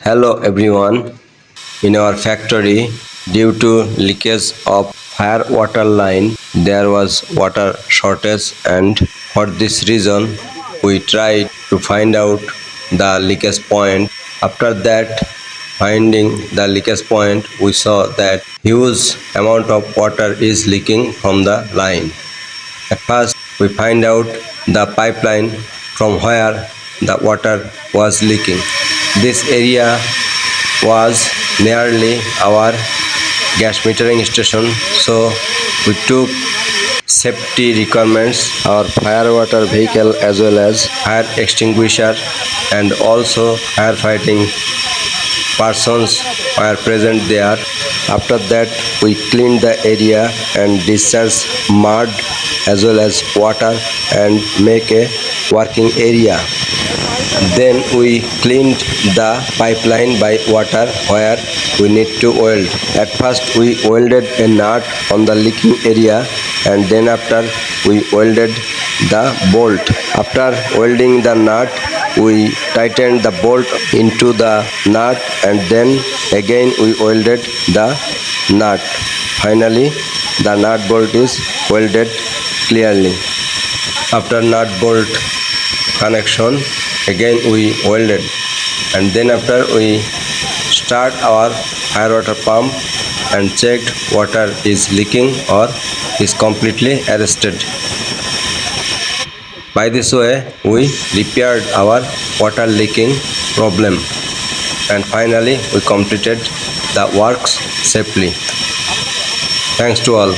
Hello everyone. In our factory, due to leakage of fire water line, there was water shortage, and for this reason, we tried to find out the leakage point. After that, finding the leakage point, we saw that huge amount of water is leaking from the line. At first, we find out the pipeline from where the water was leaking. This area was nearly our gas metering station, so we took safety requirements, our fire water vehicle as well as fire extinguisher, and also firefighting persons were present there. After that, we cleaned the area and discharged mud as well as water and make a working area. Then we cleaned the pipeline by water where we need to weld. At first we welded a nut on the leaking area, and then after we welded the bolt. After welding the nut, we tightened the bolt into the nut, and then again we welded the nut. Finally, the nut bolt is welded clearly. After nut bolt connection, again we welded, and then after we start our fire water pump and checked water is leaking or is completely arrested. By this way, we repaired our water leaking problem, and finally we completed the works safely. Thanks to all.